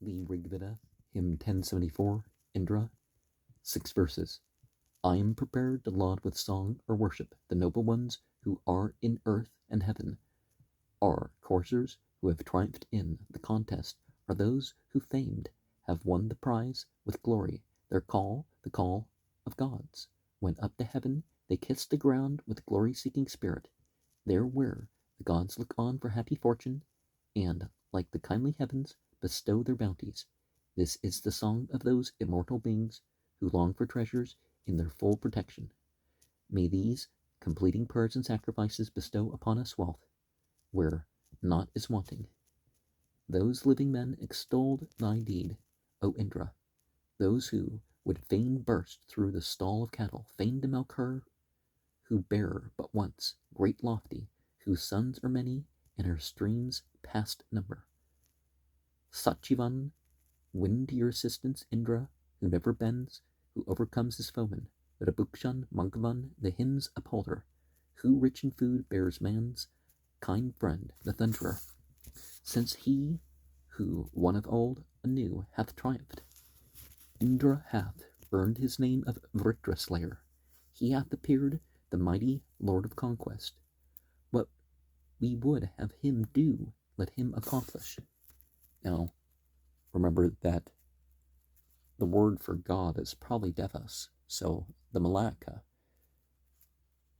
The Rigveda, hymn 10.74, Indra, 6 verses. I am prepared to laud with song or worship the noble ones who are in earth and heaven. Our coursers who have triumphed in the contest are those who famed have won the prize with glory. Their call, the call of gods. When up to heaven they kiss the ground with glory-seeking spirit. There where the gods look on for happy fortune, and, like the kindly heavens, bestow their bounties. This is the song of those immortal beings who long for treasures in their full protection. May these, completing prayers and sacrifices, bestow upon us wealth, where naught is wanting. Those living men extolled thy deed, O Indra. Those who would fain burst through the stall of cattle, fain to milk her who bare but once, great lofty, whose sons are many, and her streams past number. Sachivan, win to your assistance, Indra, who never bends, who overcomes his foeman. Rabukshan, Mangavan, the hymns upholder, who rich in food bears man's kind friend, the thunderer. Since he who one of old anew hath triumphed, Indra hath earned his name of Vritra Slayer. He hath appeared the mighty Lord of Conquest. What we would have him do, let him accomplish. Now, remember that the word for God is probably Devas, so the Malaika.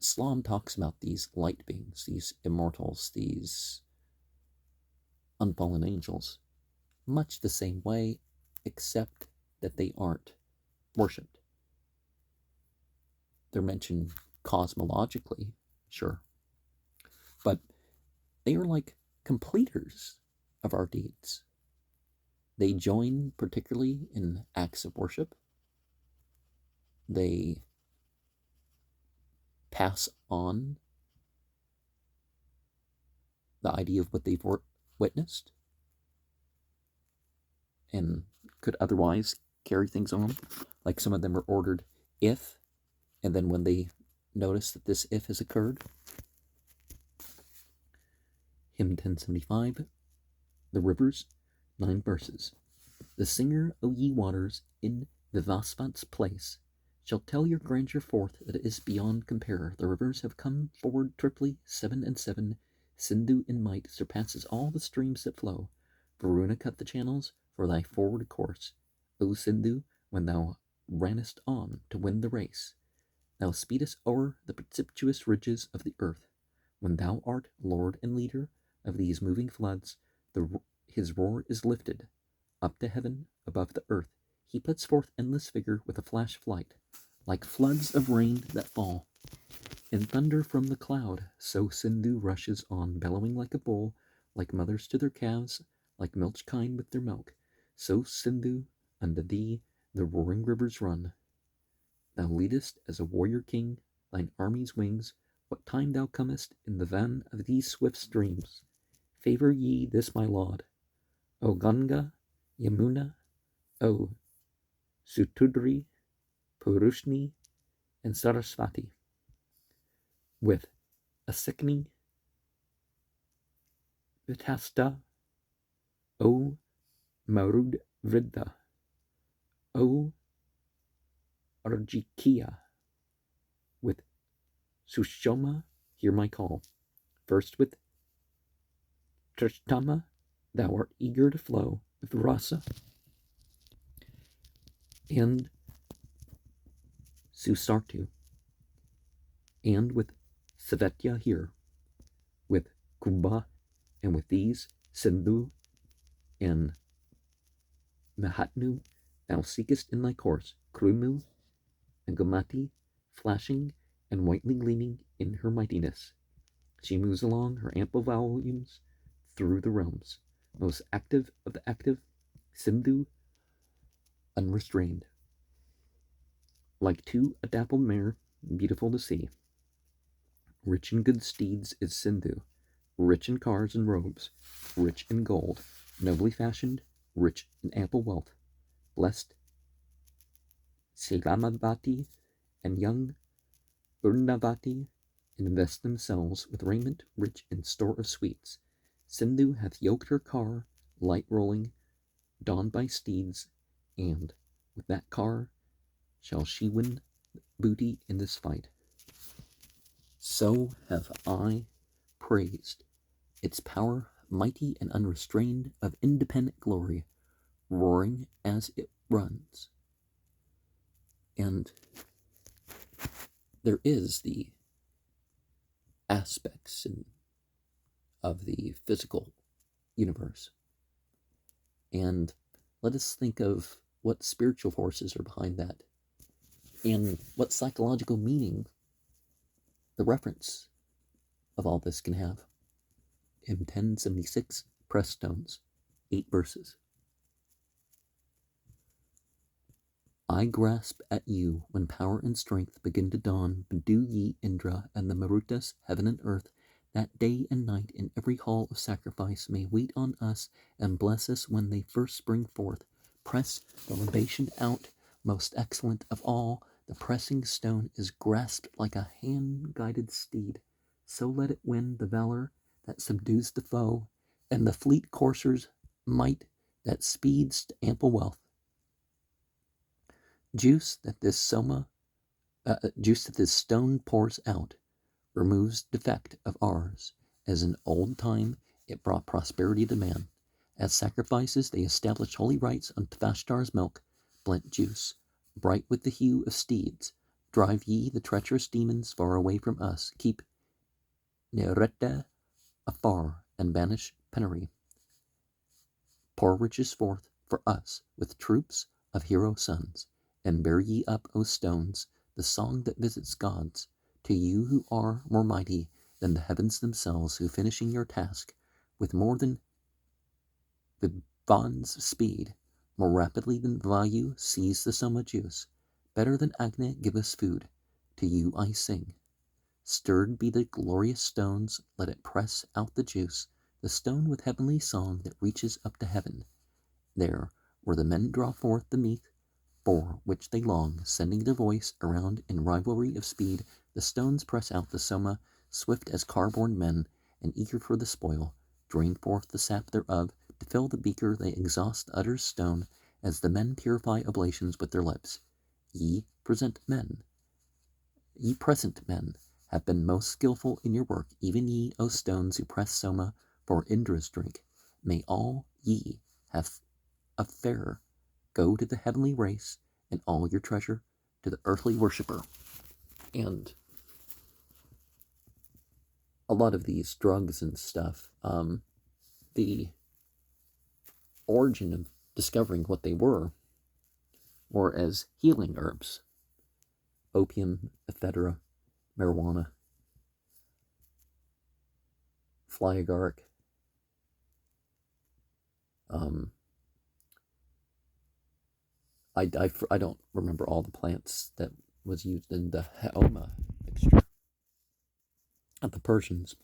Islam talks about these light beings, these immortals, these unfallen angels, much the same way, except that they aren't worshipped. They're mentioned cosmologically, sure, but they are like completers of our deeds. They join particularly in acts of worship. They pass on the idea of what they've witnessed and could otherwise carry things on. Like some of them are ordered if, and then when they notice that this if has occurred. Hymn 1075, the rivers, 9 verses. The singer, O ye waters, in Vivasvat's place, shall tell your grandeur forth that it is beyond compare. The rivers have come forward triply, 7 and 7. Sindhu in might surpasses all the streams that flow. Varuna cut the channels for thy forward course. O Sindhu, when thou rannest on to win the race, thou speedest o'er the precipitous ridges of the earth. When thou art lord and leader of these moving floods, his roar is lifted up to heaven above the earth. He puts forth endless vigor with a flash flight, like floods of rain that fall in thunder from the cloud. So Sindhu rushes on, bellowing like a bull, like mothers to their calves, like milch kine with their milk. So Sindhu, unto thee the roaring rivers run. Thou leadest as a warrior king thine army's wings. What time thou comest in the van of these swift streams, favor ye this my laud. O Ganga, Yamuna, O Sutudri, Purushni, and Sarasvati, with Asikni, Vitasta, O Marud Vridha, O Arjikiya, with Sushoma, hear my call. First with Trishtama, thou art eager to flow with Rasa, and Susartu, and with Savetya here, with Kumbha, and with these Sindhu and Mahatnu, thou seekest in thy course, Krumu and Gomati, flashing and whitely gleaming in her mightiness. She moves along her ample volumes through the realms, most active of the active, Sindhu, unrestrained. Like to a dappled mare, beautiful to see. Rich in good steeds is Sindhu, rich in cars and robes, rich in gold, nobly fashioned, rich in ample wealth. Blessed Silamavati and young Urnavati invest themselves with raiment rich in store of sweets. Sindhu hath yoked her car, light rolling, dawn by steeds, and with that car shall she win booty in this fight. So have I praised its power, mighty and unrestrained, of independent glory, roaring as it runs. And there is the aspects of the physical universe. And let us think of what spiritual forces are behind that, and what psychological meaning the reference of all this can have. Hymn 1076, Press Stones, 8 verses. I grasp at you when power and strength begin to dawn. Do ye, Indra, and the Marutas, heaven and earth, that day and night in every hall of sacrifice may wait on us and bless us when they first spring forth. Press the libation out, most excellent of all. The pressing stone is grasped like a hand-guided steed. So let it win the valor that subdues the foe, and the fleet courser's might that speeds to ample wealth. Juice that this stone pours out removes defect of ours, as in old time it brought prosperity to man. As sacrifices they established holy rites on Vashtar's milk, blent juice, bright with the hue of steeds. Drive ye the treacherous demons far away from us. Keep Neretta afar and banish penury. Pour riches forth for us with troops of hero sons, and bear ye up, O stones, the song that visits gods, to you who are more mighty than the heavens themselves, who finishing your task with more than Vibhavan's speed, more rapidly than Vayu seize the Soma juice, better than Agni give us food. To you I sing. Stirred be the glorious stones, let it press out the juice, the stone with heavenly song that reaches up to heaven. There, where the men draw forth the meat for which they long, sending their voice around in rivalry of speed, the stones press out the Soma, swift as car-borne men, and eager for the spoil, drain forth the sap thereof. To fill the beaker they exhaust the utter stone, as the men purify oblations with their lips. Ye present men, have been most skillful in your work, even ye, O stones, who press Soma for Indra's drink. May all ye have a fairer go to the heavenly race, and all your treasure to the earthly worshipper. And a lot of these drugs and stuff, the origin of discovering what they were as healing herbs. Opium, ephedra, marijuana, fly agaric, I don't remember all the plants that was used in the Haoma mixture of the Persians,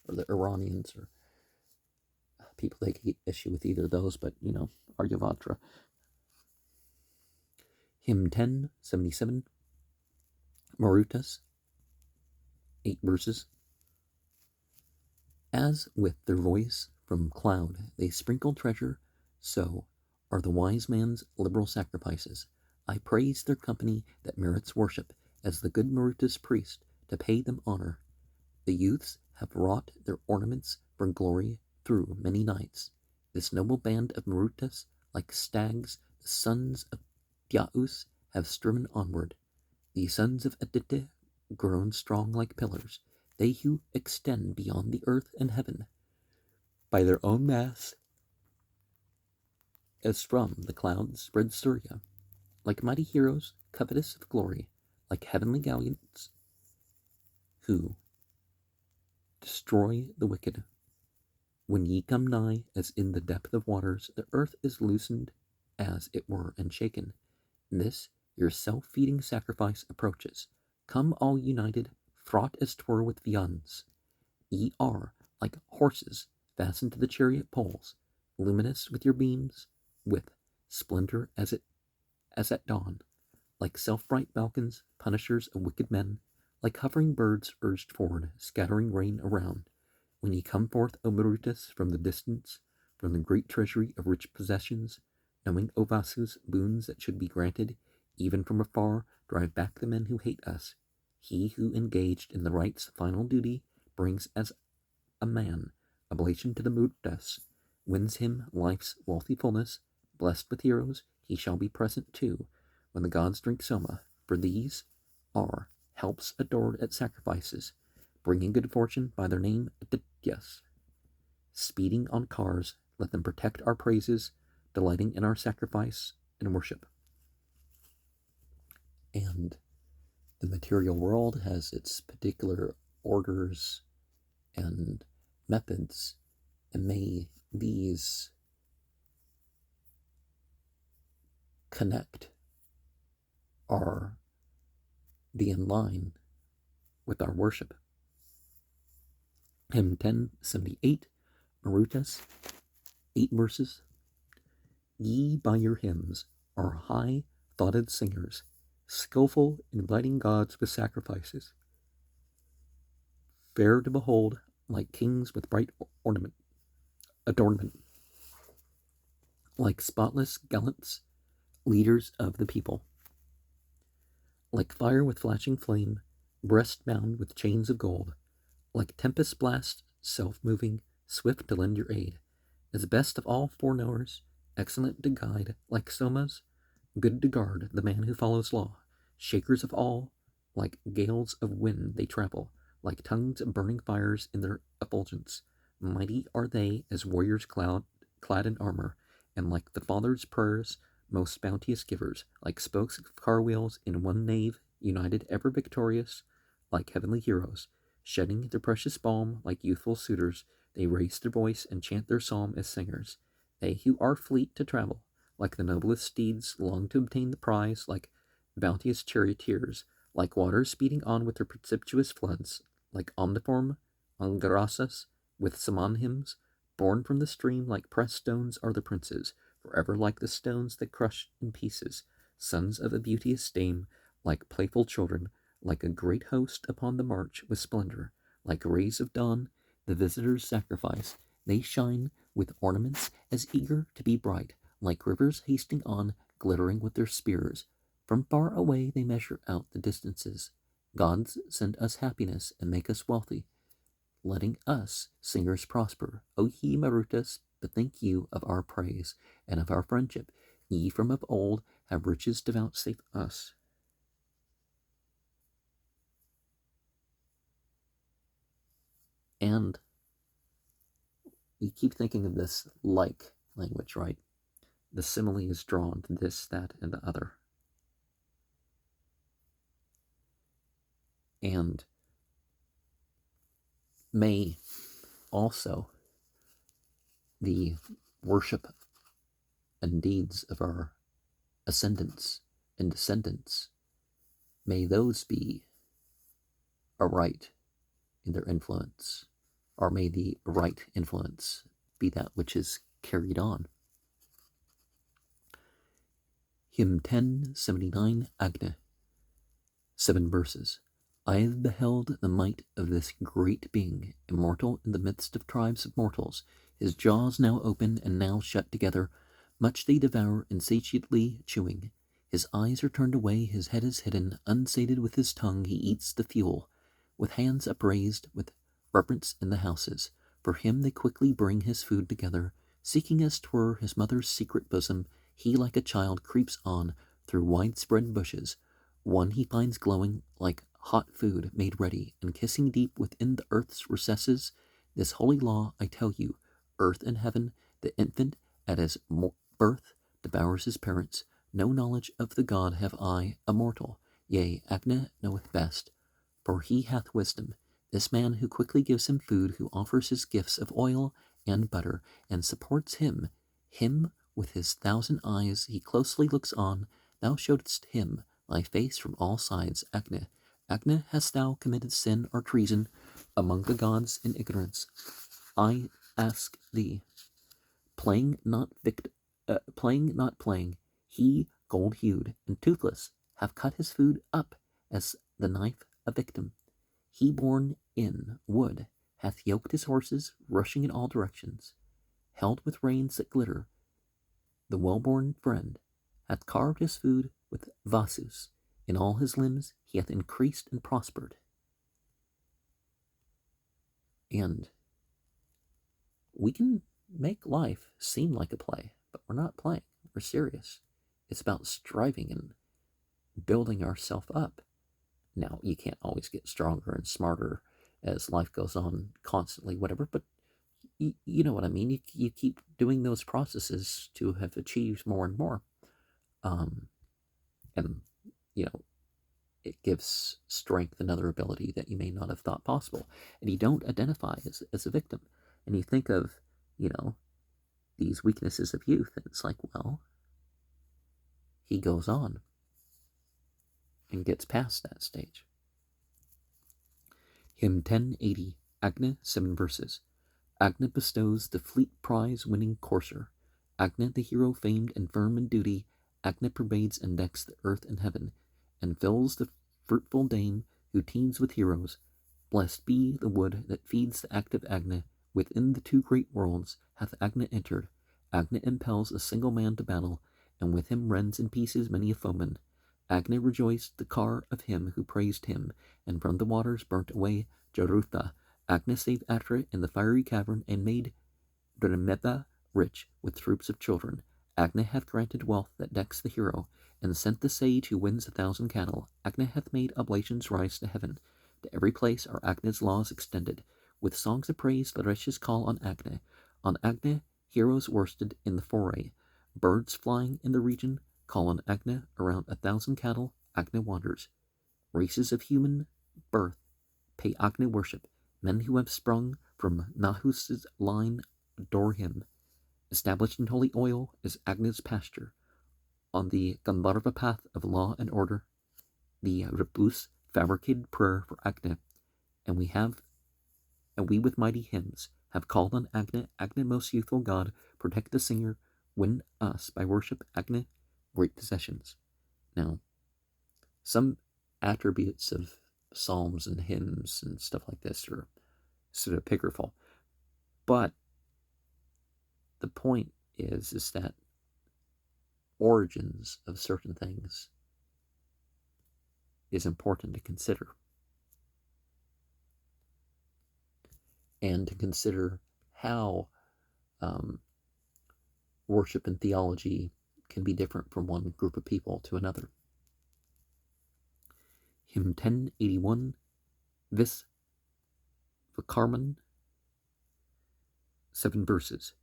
or the Iranians, or people take issue with either of those, but Aryavatra. Hymn 1077, Marutas, 8 verses. As with their voice from cloud they sprinkle treasure, so are the wise man's liberal sacrifices. I praise their company that merits worship, as the good Marutas priest, to pay them honor. The youths have wrought their ornaments for glory through many nights. This noble band of Marutas, like stags, the sons of Dyaus, have striven onward. The sons of Aditya, grown strong like pillars, they who extend beyond the earth and heaven, by their own mass, as from the clouds spread Surya, like mighty heroes, covetous of glory, like heavenly galleons, who destroy the wicked. When ye come nigh, as in the depth of waters, the earth is loosened, as it were, and shaken. This your self-feeding sacrifice approaches. Come all united, fraught as 'twere with viands. Ye are like horses fastened to the chariot poles, luminous with your beams, with splendor as at dawn, like self-bright falcons, punishers of wicked men, like hovering birds urged forward, scattering rain around. When ye come forth, O Marutas, from the distance, from the great treasury of rich possessions, knowing Ovasu's boons that should be granted, even from afar, drive back the men who hate us. He who engaged in the right's final duty brings as a man oblation to the Mutas, wins him life's wealthy fullness, blessed with heroes, he shall be present too, when the gods drink Soma, for these are helps adored at sacrifices, bringing good fortune by their name Adityas. Speeding on cars, let them protect our praises, delighting in our sacrifice and worship. And the material world has its particular orders and methods, and may these connect or be in line with our worship. Hymn 10.78, Marutas, 8 verses. Ye by your hymns are high-thoughted singers, skillful in inviting gods with sacrifices, fair to behold, like kings with bright adornment, like spotless gallants, leaders of the people, like fire with flashing flame, breast bound with chains of gold, like tempest blast, self-moving, swift to lend your aid, as best of all foreknowers, excellent to guide, like somas, good to guard the man who follows law, shakers of all, like gales of wind they travel, like tongues of burning fires in their effulgence. Mighty are they as warriors clad in armor, and like the Father's prayers, most bounteous givers, like spokes of car wheels in one nave, united ever victorious, like heavenly heroes, shedding their precious balm like youthful suitors, they raise their voice and chant their psalm as singers. They who are fleet to travel, like the noblest steeds, long to obtain the prize, like bounteous charioteers, like waters speeding on with their precipitous floods, like omniform Angarasas with Saman hymns, born from the stream like pressed stones are the princes, forever like the stones that crush in pieces, sons of a beauteous dame, like playful children, like a great host upon the march with splendor, like rays of dawn, the visitor's sacrifice, they shine with ornaments as eager to be bright, like rivers hasting on, glittering with their spears. From far away they measure out the distances. Gods send us happiness and make us wealthy, letting us singers prosper. O ye Marutas, bethink you of our praise and of our friendship. Ye from of old have riches to vouchsafe us. And you keep thinking of this like language, right? The simile is drawn to this, that, and the other. And may also the worship and deeds of our ascendants and descendants, may those be aright in their influence, or may the right influence be that which is carried on. Hymn 10.79, Agni, 7 verses. I have beheld the might of this great being, immortal in the midst of tribes of mortals, his jaws now open and now shut together, much they devour, insatiately chewing. His eyes are turned away, his head is hidden, unsated with his tongue he eats the fuel. With hands upraised, with reverence in the houses, for him they quickly bring his food together, seeking as 'twere his mother's secret bosom, he like a child creeps on through widespread bushes. One he finds glowing like hot food made ready, and kissing deep within the earth's recesses. This holy law I tell you, earth and heaven, the infant at his birth devours his parents. No knowledge of the God have I, a mortal, yea, Agni knoweth best, for he hath wisdom. This man who quickly gives him food, who offers his gifts of oil and butter, and supports him with his 1,000 eyes he closely looks on. Thou showedst him thy face from all sides, Agni. Agni, hast thou committed sin or treason among the gods in ignorance? I ask thee, playing not playing, he gold-hued and toothless have cut his food up as the knife a victim. He born in wood hath yoked his horses, rushing in all directions. held with reins that glitter, the well-born friend, hath carved his food with vasus. In all his limbs he hath increased and prospered. And we can make life seem like a play, but we're not playing. We're serious. It's about striving and building ourselves up. Now, you can't always get stronger and smarter as life goes on constantly, whatever, but you know what I mean. You keep doing those processes to have achieved more and more. And, you know, it gives strength and other ability that you may not have thought possible. And you don't identify as a victim. And you think of, you know, these weaknesses of youth, and it's like, well, he goes on and gets past that stage. Hymn 1080, Agna, 7 verses. Agna bestows the fleet prize-winning courser. Agna, the hero famed and firm in duty. Agna pervades and decks the earth and heaven, and fills the fruitful dame who teems with heroes. Blessed be the wood that feeds the active Agna. Within the two great worlds hath Agna entered. Agna impels a single man to battle, and with him rends in pieces many a foeman. Agna rejoiced the car of him who praised him, and from the waters burnt away Jarutha. Agna saved Atra in the fiery cavern, and made Drameda rich with troops of children. Agna hath granted wealth that decks the hero, and sent the sage who wins 1,000 cattle. Agna hath made oblations rise to heaven. To every place are Agna's laws extended. With songs of praise the wretches call on Agna. On Agna heroes worsted in the foray. Birds flying in the region call on Agna. Around 1,000 cattle Agna wanders. Races of human birth pay Agna worship. Men who have sprung from Nahus's line adore him. Established in holy oil is Agna's pasture. On the Gandharva path of law and order, the Ripus fabricated prayer for Agna, and we with mighty hymns have called on Agna. Agna, most youthful god, protect the singer, win us by worship. Agna, great possessions. Now, some attributes of psalms and hymns and stuff like this are sort of epigraphal, but the point is that origins of certain things is important to consider, and to consider how worship and theology can be different from one group of people to another. Hymn 1081, Visvakarman, 7 verses.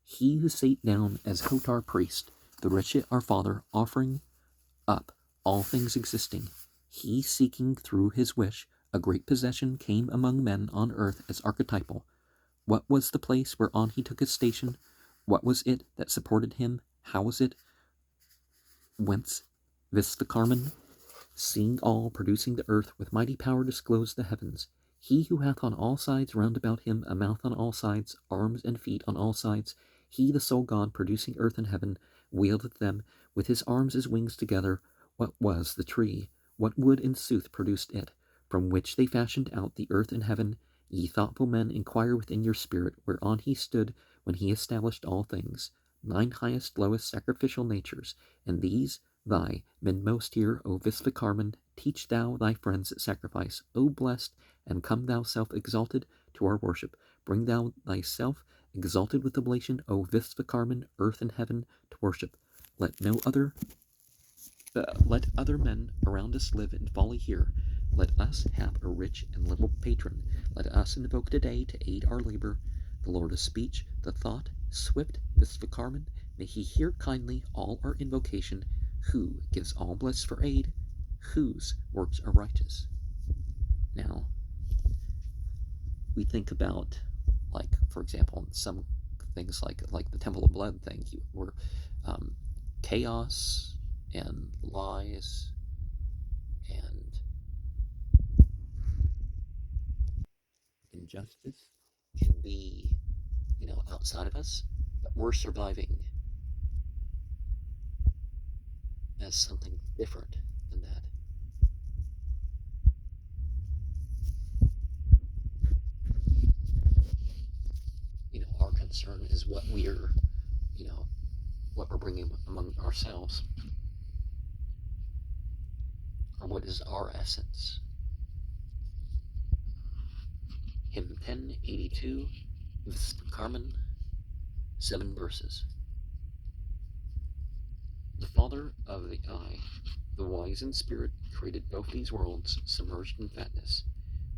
He who sate down as Hotar priest, the wretched our father, offering up all things existing, he seeking through his wish a great possession, came among men on earth as archetypal. What was the place whereon he took his station? What was it that supported him? How was it? Whence Visvakarman, seeing all, producing the earth, with mighty power disclosed the heavens. He who hath on all sides round about him a mouth on all sides, arms and feet on all sides, he the sole God, producing earth and heaven, wieldeth them with his arms as wings together. What was the tree? What wood in sooth produced it, from which they fashioned out the earth and heaven? Ye thoughtful men, inquire within your spirit, whereon he stood when he established all things. 9 highest, lowest, sacrificial natures, and these thy midmost here, O Visvakarman, teach thou thy friends that sacrifice. O blessed, and come thou self-exalted to our worship. Bring thou thyself exalted with oblation, O Visvakarman, earth and heaven to worship. Let other men around us live in folly here. Let us have a rich and liberal patron. Let us invoke today to aid our labor the Lord of speech, the thought, swift Visvakarman. May he hear kindly all our invocation, who gives all bliss for aid, whose works are righteous. Now, we think about, like, for example, some things like the Temple of Blood thing, where chaos and lies and injustice can be, outside of us, but we're surviving as something different than that. Our concern is what we're, what we're bringing among ourselves, or what is our essence. Hymn 10.82, Carmen, 7 verses. The Father of the Eye, the wise in spirit, created both these worlds, submerged in fatness.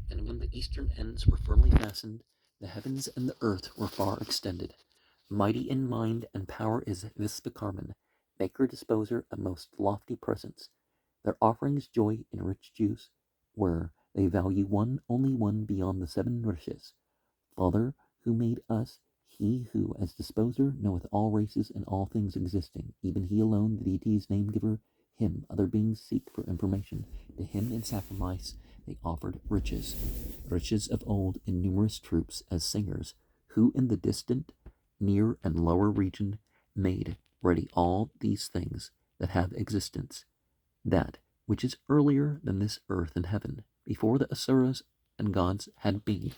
And when the eastern ends were firmly fastened, the heavens and the earth were far extended. Mighty in mind and power is Visvakarman, maker disposer of most lofty presents. Their offerings joy in rich juice, where they value one, only one beyond the 7 riches. Father, who made us, he who, as disposer, knoweth all races and all things existing, even he alone, the deity's name-giver, him other beings seek for information. To him in sacrifice they offered riches, riches of old in numerous troops as singers, who in the distant, near, and lower region made ready all these things that have existence, that which is earlier than this earth and heaven, before the asuras and gods had been.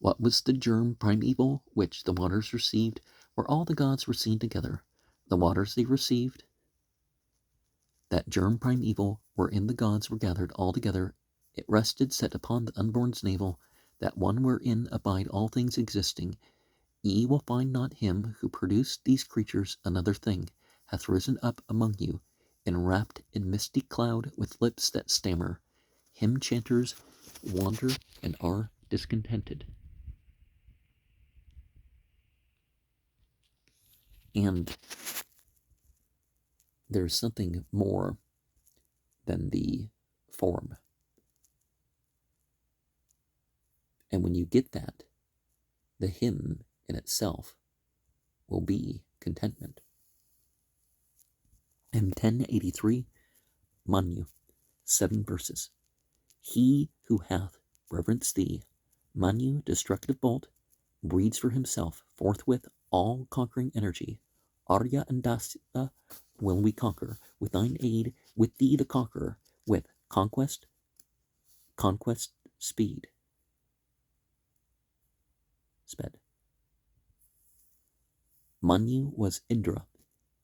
What was the germ primeval which the waters received, where all the gods were seen together? The waters they received, that germ primeval, wherein the gods were gathered all together, it rested set upon the unborn's navel, that one wherein abide all things existing. Ye will find not him who produced these creatures another thing, hath risen up among you, enwrapped in misty cloud with lips that stammer. Hymn chanters wander and are discontented. And there's something more than the form. And when you get that, the hymn in itself will be contentment. Hymn 1083, Manu, 7 verses. He who hath reverenced thee, Manu, destructive bolt, breeds for himself forthwith all-conquering energy. Arya and Dasya will we conquer, with thine aid, with thee the conqueror, with conquest speed. Sped. Manu was Indra,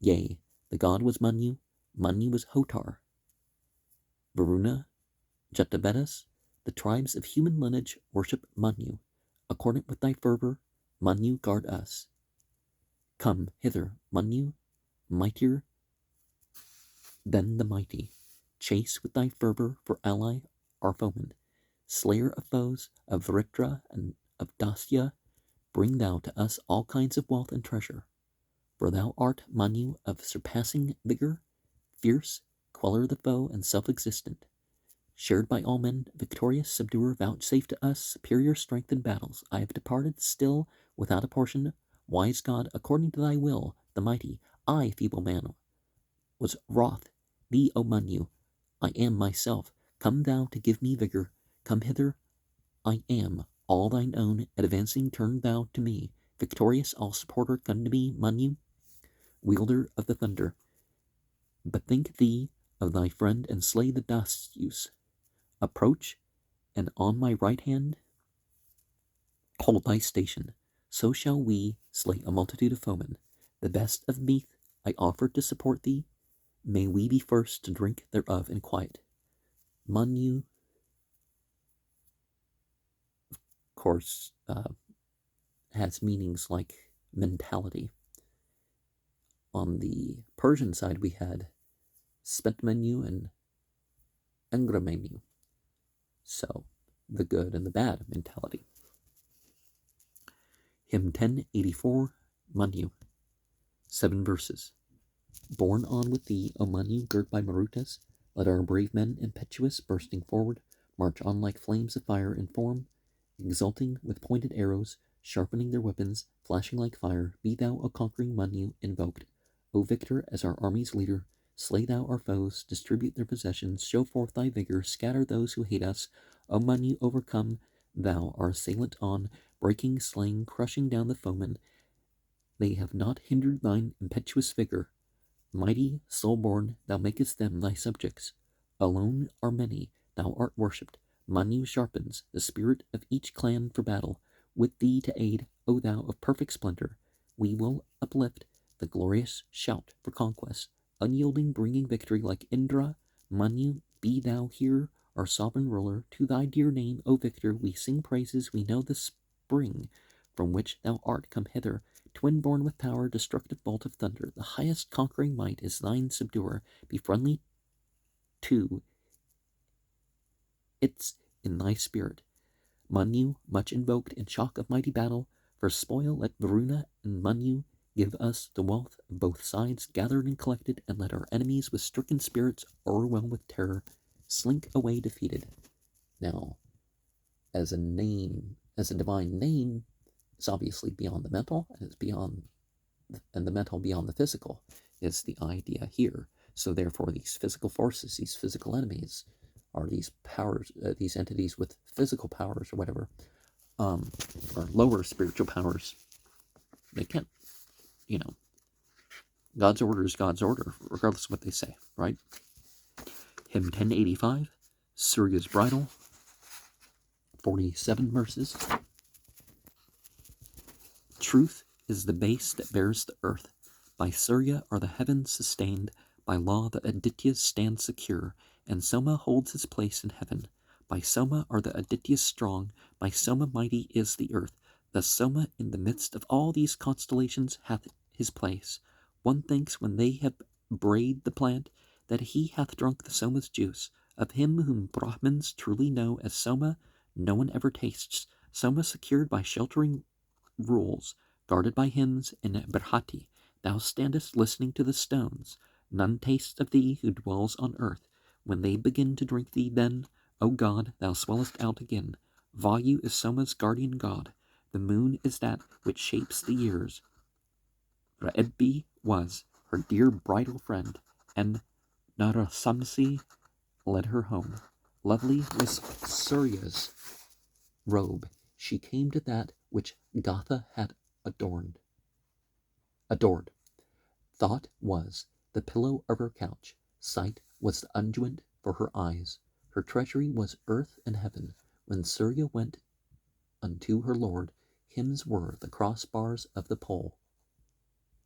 yea, the god was Manu, Manu was Hotar. Varuna, Jatavedas, the tribes of human lineage worship Manu. Accordant with thy fervor, Manu guard us. Come hither, Manu, mightier than the mighty. Chase with thy fervor for ally our foeman. Slayer of foes, of Vritra and of Dasya, bring thou to us all kinds of wealth and treasure. For thou art Manu of surpassing vigor, fierce, queller the foe and self-existent. Shared by all men, victorious subduer, vouchsafe to us superior strength in battles. I have departed still without a portion. Wise God, according to thy will, the mighty, I, feeble man, was wroth. Thee, O Manu, I am myself. Come thou to give me vigor. Come hither, I am all thine own. Advancing, turn thou to me. Victorious, all supporter, come to me, Manu, wielder of the thunder. Bethink thee of thy friend and slay the Dasyus. Approach, and on my right hand hold thy station. So shall we slay a multitude of foemen. The best of meat I offer to support thee. May we be first to drink thereof in quiet. Manu, of course, has meanings like mentality. On the Persian side, we had Spetmenu and Engramenu. So, the good and the bad mentality. Hymn 1084, Manu, 7 verses. Borne on with thee, O Manu, girt by Marutas, let our brave men, impetuous, bursting forward, march on like flames of fire in form, exulting with pointed arrows, sharpening their weapons, flashing like fire. Be thou, O conquering Manu, invoked. O victor, as our army's leader, slay thou our foes, distribute their possessions, show forth thy vigor, scatter those who hate us. O Manu, overcome thou our assailant on, breaking, slaying, crushing down the foemen. They have not hindered thine impetuous vigor. Mighty, soul-born, thou makest them thy subjects. Alone are many, thou art worshipped. Manu sharpens the spirit of each clan for battle. With thee to aid, O thou of perfect splendor, we will uplift the glorious shout for conquest, unyielding, bringing victory like Indra. Manu, be thou here, our sovereign ruler. To thy dear name, O Victor, we sing praises. We know the spring from which thou art come hither, twin born with power, destructive bolt of thunder. The highest conquering might is thine subduer. Be friendly to its in thy spirit. Manu, much invoked in shock of mighty battle, for spoil let Varuna and Manu give us the wealth of both sides gathered and collected, and let our enemies with stricken spirits o'erwhelmed with terror slink away defeated. Now, as a name, as a divine name, it's obviously beyond the mental, and it's beyond, and the mental beyond the physical is the idea here. So therefore, these physical forces, these physical enemies, are these powers, these entities with physical powers or whatever, or lower spiritual powers. They can't, God's order is God's order, regardless of what they say, right? Hymn 1085, Surya's Bridal, 47 verses. Truth is the base that bears the earth. By Surya are the heavens sustained. By law the Adityas stand secure, and Soma holds his place in heaven. By Soma are the Adityas strong. By Soma mighty is the earth. Thus Soma in the midst of all these constellations hath his place. One thinks when they have brayed the plant that he hath drunk the Soma's juice. Of him whom Brahmins truly know as Soma, no one ever tastes. Soma secured by sheltering rules, guarded by hymns in Berhati. Thou standest listening to the stones. None tastes of thee who dwells on earth. When they begin to drink thee, then, O God, thou swellest out again. Vayu is Soma's guardian god. The moon is that which shapes the years. Raedbi was her dear bridal friend, and Narasamsi led her home. Lovely was Surya's robe. She came to that which Gatha had adored. Thought was the pillow of her couch. Sight was the unguent for her eyes. Her treasury was earth and heaven. When Surya went unto her lord, hymns were the crossbars of the pole.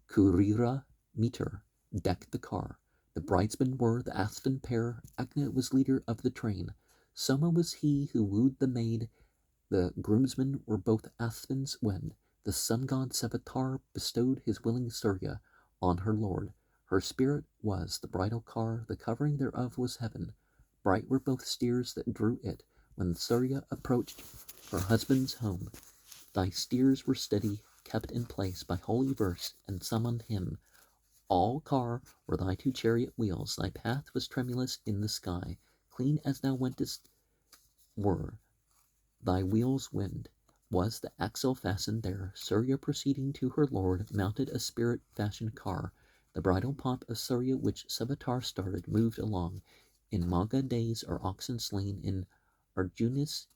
Kurira meter decked the car. The bridesmen were the aspen pair. Agna was leader of the train. Soma was he who wooed the maid. The groomsmen were both aspens when the sun god Savitar bestowed his willing Surya on her lord. Her spirit was the bridal car, the covering thereof was heaven. Bright were both steers that drew it when Surya approached her husband's home. Thy steers were steady, kept in place by holy verse and summoned hymn. All car were thy two chariot wheels, thy path was tremulous in the sky. Clean as thou wentest were thy wheels wind. Was the axle fastened there? Surya proceeding to her lord mounted a spirit-fashioned car. The bridal pomp of Surya which Savitar started moved along. In Magha days are oxen slain, in Arjunis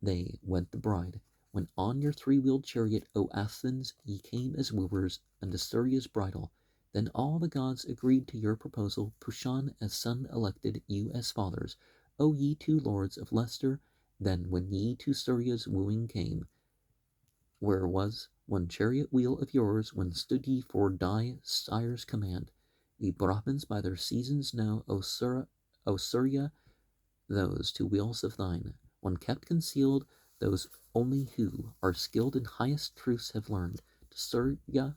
they wed the bride. When on your three-wheeled chariot, O Athens, ye came as wooers unto Surya's bridal, then all the gods agreed to your proposal, Pushan as son elected, you as fathers. O ye two lords of Leicester, then when ye to Surya's wooing came, where was one chariot wheel of yours, when stood ye for thy sire's command? The Brahmins by their seasons know, O Surya, those two wheels of thine, one kept concealed, those only who are skilled in highest truths have learned. To Surya,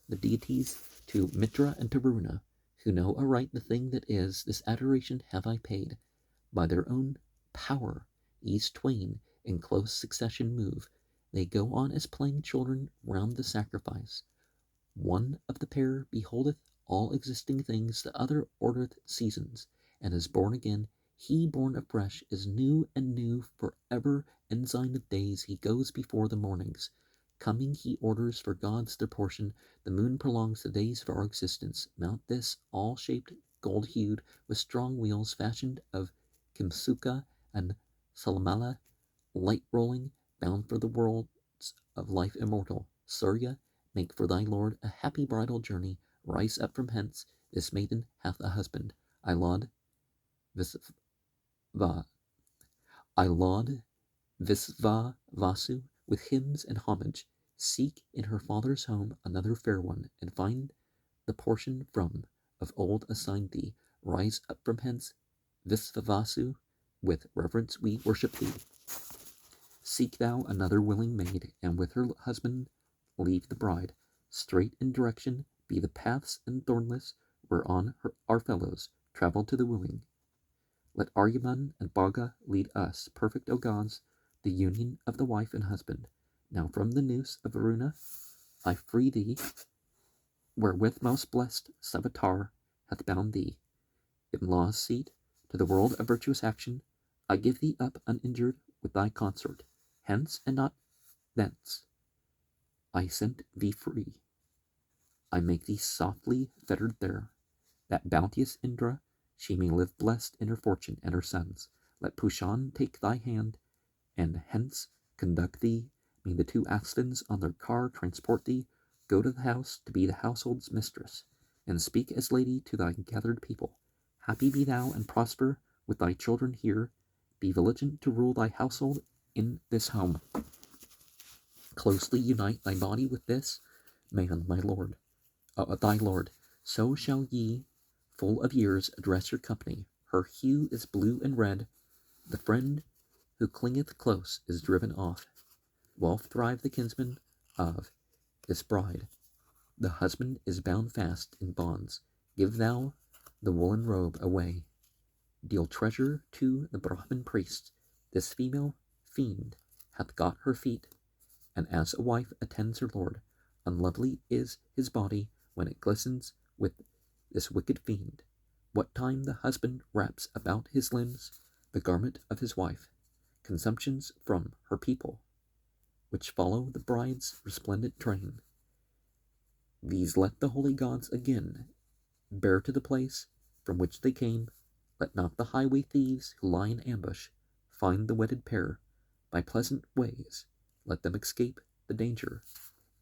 the deities, to Mitra and to Varuna, who know aright the thing that is, this adoration have I paid. By their own power, these twain in close succession move. They go on as playing children round the sacrifice. One of the pair beholdeth all existing things, the other ordereth seasons, and is born again. He born afresh is new and new for ever, ensign of days. He goes before the mornings. Coming he orders for gods their portion. The moon prolongs the days of our existence. Mount this, all shaped, gold-hued, with strong wheels fashioned of Kimsuka and Salamala, light-rolling, bound for the worlds of life immortal. Surya, make for thy lord a happy bridal journey. Rise up from hence. This maiden hath a husband. I laud Visva Vasu, with hymns and homage, seek in her father's home another fair one, and find the portion from of old assigned thee. Rise up from hence, Visvavasu, with reverence we worship thee. Seek thou another willing maid, and with her husband leave the bride. Straight in direction be the paths and thornless, whereon our fellows travel to the wooing. Let Aryaman and Bhaga lead us, perfect, O gods, the union of the wife and husband. Now from the noose of Varuna I free thee, wherewith most blessed Savitar hath bound thee. In law's seat, to the world of virtuous action, I give thee up uninjured with thy consort. Hence and not thence I sent thee free. I make thee softly fettered there, that bounteous Indra, she may live blessed in her fortune and her sons. Let Pushan take thy hand, and hence conduct thee. May the two Asvins on their car transport thee. Go to the house to be the household's mistress, and speak as lady to thy gathered people. Happy be thou, and prosper with thy children here. Be vigilant to rule thy household in this home. Closely unite thy body with this man, my lord, thy lord. So shall ye, full of years, address your company. Her hue is blue and red. The friend who clingeth close is driven off. Well thrive the kinsmen of this bride. The husband is bound fast in bonds. Give thou the woolen robe away. Deal treasure to the Brahmin priests. This female fiend hath got her feet, and as a wife attends her lord, unlovely is his body when it glistens with this wicked fiend. What time the husband wraps about his limbs the garment of his wife, consumptions from her people, which follow the bride's resplendent train. These let the holy gods again bear to the place from which they came. Let not the highway thieves who lie in ambush find the wedded pair. By pleasant ways let them escape the danger,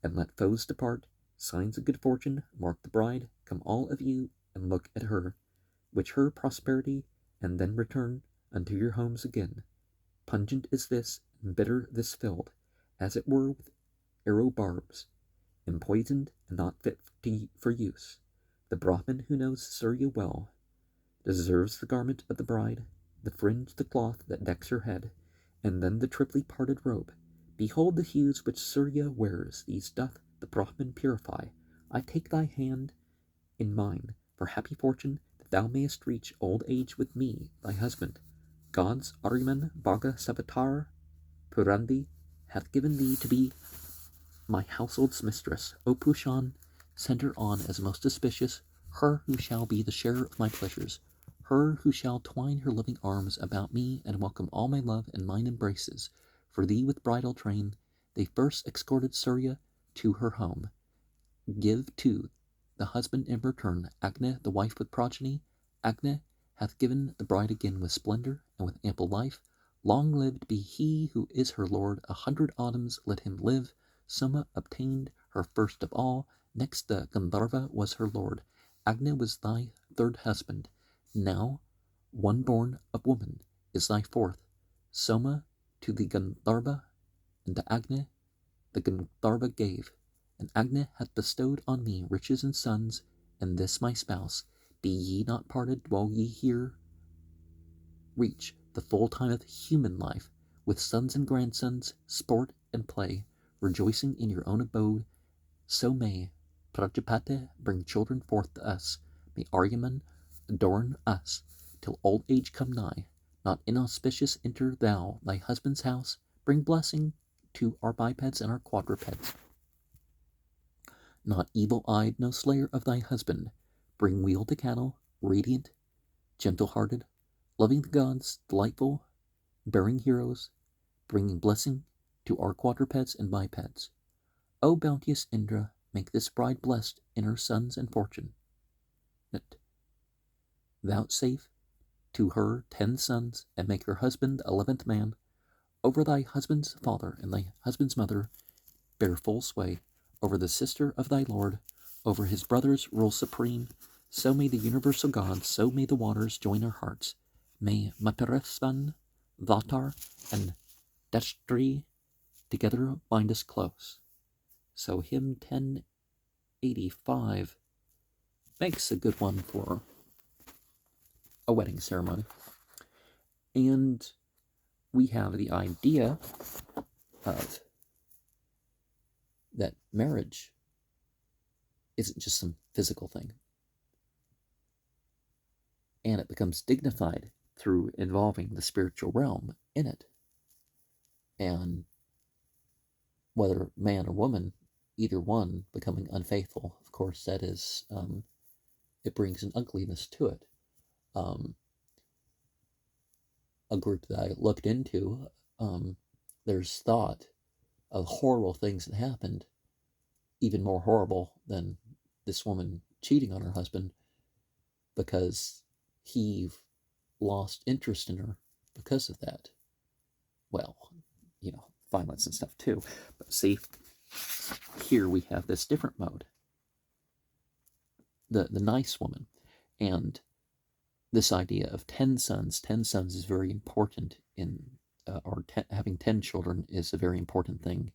and let foes depart. Signs of good fortune mark the bride. Come all of you and look at her, which her prosperity, and then return unto your homes again. Pungent is this, and bitter this filled, as it were with arrow barbs, empoisoned and not fit for use. The Brahmin who knows Surya well deserves the garment of the bride, the fringe, the cloth that decks her head, and then the triply parted robe. Behold the hues which Surya wears, these doth the Brahmin purify. I take thy hand in mine, for happy fortune, that thou mayest reach old age with me, thy husband. Gods, Aryaman, Bhaga, Savitar, Purandi, hath given thee to be my household's mistress. O Pushan, send her on as most auspicious, her who shall be the sharer of my pleasures, her who shall twine her loving arms about me and welcome all my love and mine embraces. For thee with bridal train they first escorted Surya to her home. Give to the husband in return Agni, the wife with progeny. Agni hath given the bride again with splendor and with ample life. Long lived be he who is her lord. 100 autumns let him live. Soma obtained her first of all. Next the Gandharva was her lord. Agni was thy third husband. Now one born of woman is thy fourth. Soma to the Gandharva, and to Agni the Gandharva gave. And Agni hath bestowed on me riches and sons, and this my spouse. Be ye not parted, dwell ye here. Reach the full time of human life, with sons and grandsons, sport and play, rejoicing in your own abode. So may Prajapati bring children forth to us. May Aryaman adorn us, till old age come nigh. Not inauspicious enter thou thy husband's house. Bring blessing to our bipeds and our quadrupeds. Not evil-eyed, no slayer of thy husband. Bring weal to cattle, radiant, gentle-hearted, loving the gods, delightful, bearing heroes, bringing blessing to our quadrupeds and bipeds. O bounteous Indra, make this bride blessed in her sons and fortune. Vouchsafe to her 10 sons, and make her husband 11th man. Over thy husband's father and thy husband's mother bear full sway. Over the sister of thy lord, over his brothers rule supreme. So may the universal God, so may the waters join our hearts. May Mataresvan, Vatar, and Dashtri together bind us close. So hymn 10.85 makes a good one for a wedding ceremony. And we have the idea of that marriage isn't just some physical thing. And it becomes dignified through involving the spiritual realm in it. And whether man or woman, either one becoming unfaithful, of course, that is, it brings an ugliness to it. A group that I looked into, there's thought of horrible things that happened, even more horrible than this woman cheating on her husband, because he lost interest in her because of that. Well, violence and stuff too. But see, here we have this different mode. The nice woman, and this idea of 10 sons. 10 sons is very important in, having 10 children is a very important thing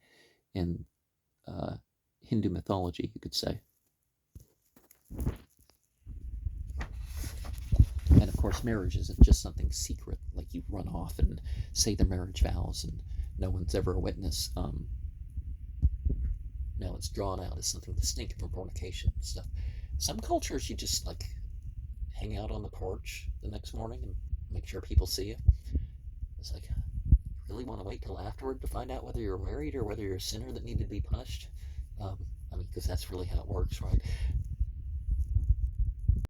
in Hindu mythology, you could say. And of course, marriage isn't just something secret, like you run off and say the marriage vows and no one's ever a witness. Now it's drawn out as something distinct from fornication and stuff. Some cultures, you just hang out on the porch the next morning and make sure people see you. It's like, you really want to wait till afterward to find out whether you're married or whether you're a sinner that needed to be punished? Because that's really how it works, right?